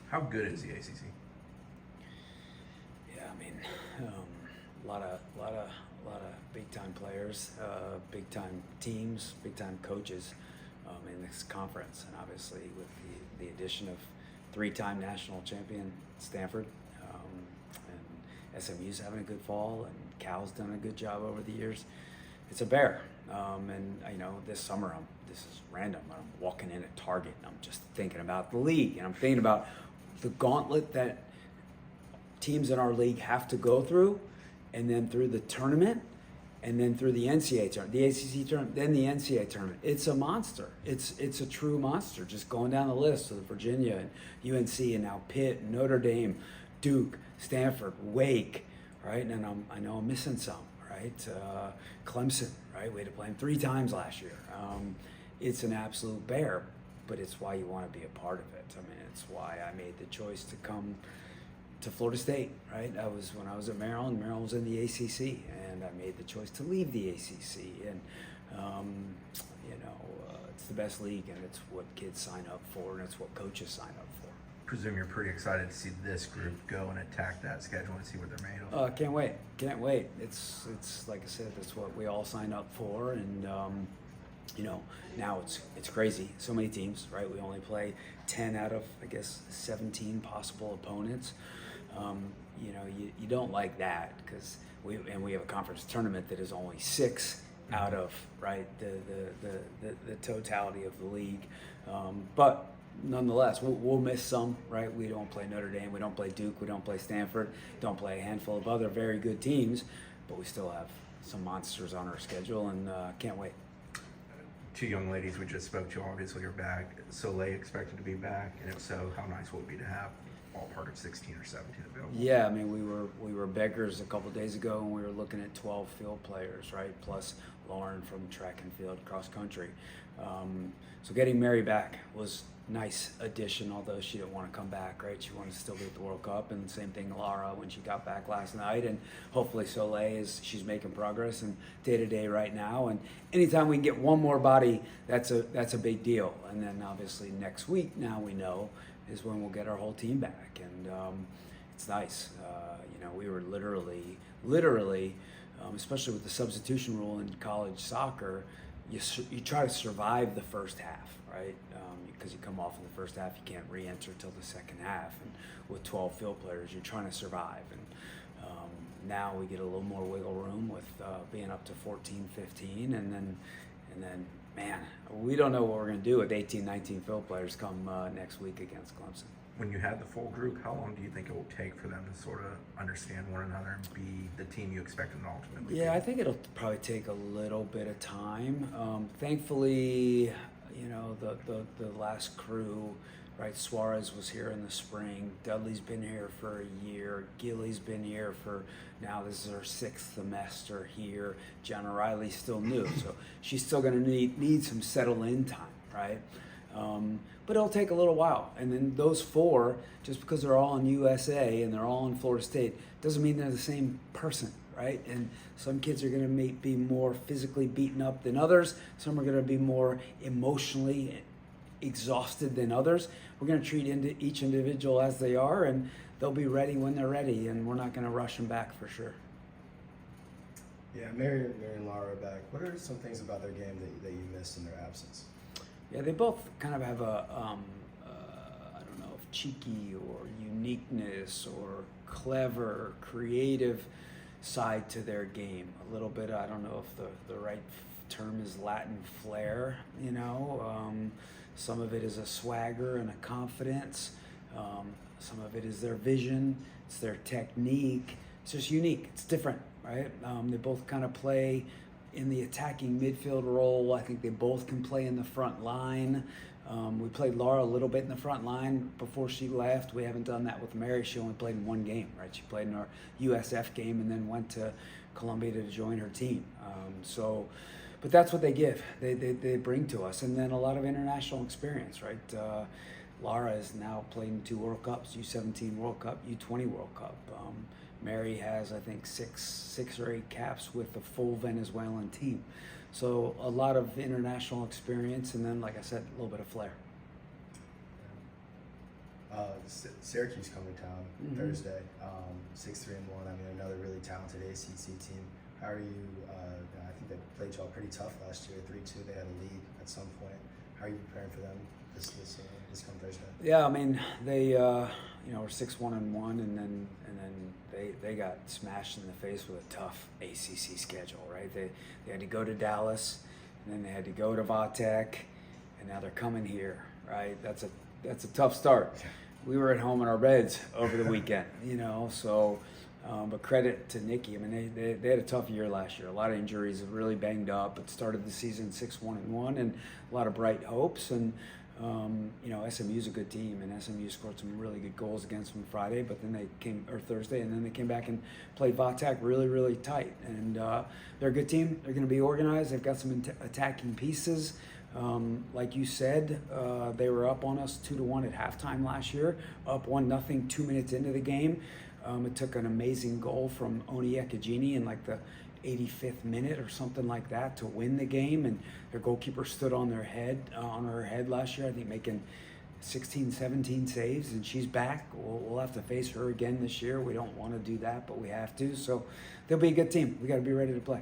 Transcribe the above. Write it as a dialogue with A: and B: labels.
A: How good is the ACC?
B: Yeah, I mean, a lot of big time players, big time teams, big time coaches in this conference, and obviously with the addition of three-time national champion Stanford, and SMU's having a good fall, and Cal's done a good job over the years. It's a bear, and this summer this is random. I'm walking in at Target, and I'm just thinking about the league, and I'm thinking about the gauntlet that teams in our league have to go through, and then through the tournament, and then through the NCAA tournament, the ACC tournament, then the NCAA tournament. It's a monster. It's a true monster. Just going down the list of Virginia and UNC, and now Pitt, Notre Dame, Duke, Stanford, Wake, right? And I know I'm missing some, right? Clemson, right? We had to play them 3 times last year. It's an absolute bear, but it's why you want to be a part of it. I mean, it's why I made the choice to come to Florida State, right? When I was at Maryland was in the ACC, and I made the choice to leave the ACC. And it's the best league, and it's what kids sign up for, and it's what coaches sign up for.
A: Presume you're pretty excited to see this group go and attack that schedule and see what they're made of.
B: Can't wait. It's like I said, that's what we all signed up for, and now it's crazy. So many teams, right? We only play 10 out of, I guess, 17 possible opponents. You don't like that, because we have a conference tournament that is only 6 out of, right, the totality of the league. But nonetheless, we'll miss some, right? We don't play Notre Dame, we don't play Duke, we don't play Stanford, don't play a handful of other very good teams, but we still have some monsters on our schedule, and can't wait.
A: 2 young ladies we just spoke to obviously are back. Soleil expected to be back, and if so, how nice will it be to have all part of 16 or 17 available?
B: Yeah, I mean, we were beggars a couple days ago, and we were looking at 12 field players, right? Plus Lauren from track and field, cross country. So getting Mary back was nice addition, although she didn't want to come back, right? She wanted to still be at the World Cup, and same thing Lara when she got back last night. And hopefully Soleil she's making progress and day to day right now. And anytime we can get one more body, that's a big deal. And then obviously next week, now we know, is when we'll get our whole team back, and it's nice. We were literally, especially with the substitution rule in college soccer, you try to survive the first half, right? Because you come off in the first half, you can't re-enter till the second half, and with 12 field players, you're trying to survive. And now we get a little more wiggle room with being up to 14, 15, and then, man, we don't know what we're going to do with 18, 19 field players come next week against Clemson.
A: When you have the full group, how long do you think it will take for them to sort of understand one another and be the team you expect them to ultimately be?
B: Yeah, I think it'll probably take a little bit of time. Thankfully, the last crew, right? Suarez was here in the spring. Dudley's been here for a year. Gilly's been here for, now this is her 6th semester here. Jenna Riley's still new, so she's still going to need some settle-in time, right? But it'll take a little while. And then those 4, just because they're all in USA and they're all in Florida State, doesn't mean they're the same person, right? And some kids are going to be more physically beaten up than others. Some are going to be more emotionally exhausted than others. We're going to treat each individual as they are, and they'll be ready when they're ready, and we're not going to rush them back for sure.
C: Yeah, Mary and Lara are back. What are some things about their game that you missed in their absence?
B: Yeah, they both kind of have a, I don't know if cheeky or uniqueness or clever, creative side to their game. A little bit, I don't know if the right term is Latin flair, some of it is a swagger and a confidence. Some of it is their vision, it's their technique. It's just unique, it's different, right? They both kind of play in the attacking midfield role. I think they both can play in the front line. We played Laura a little bit in the front line before she left. We haven't done that with Mary. She only played in 1 game, right? She played in our USF game and then went to Columbia to join her team. But that's what they give. They bring to us. And then a lot of international experience, right? Lara has now played in 2 World Cups, U17 World Cup, U20 World Cup. Mary has, I think, 6 or 8 caps with the full Venezuelan team. So a lot of international experience, and then, like I said, a little bit of flair.
C: Syracuse coming to town Thursday, 6-3-1. I mean, another really talented ACC team. How are you? I think they played y'all pretty tough last year, 3-2. They had a lead at some point. How are you preparing for them this coming Thursday?
B: Yeah, I mean they were 6-1-1, and then they got smashed in the face with a tough ACC schedule, right? They had to go to Dallas, and then they had to go to Vatek, and now they're coming here, right? That's a tough start. We were at home in our beds over the weekend, so. But credit to Nikki. I mean, they had a tough year last year. A lot of injuries, really banged up. But started the season 6-1-1, and a lot of bright hopes. And SMU's a good team, and SMU scored some really good goals against them Friday. But then Thursday, and then they came back and played Vatek really, really tight. And they're a good team. They're going to be organized. They've got some attacking pieces. Like you said, they were up on us 2-1 at halftime last year. Up 1-0 2 minutes into the game. It took an amazing goal from Oni Ekajini in like the 85th minute or something like that to win the game, and their goalkeeper stood on her head last year, I think making 16, 17 saves, and she's back. We'll have to face her again this year. We don't want to do that, but we have to. So they'll be a good team. We got to be ready to play.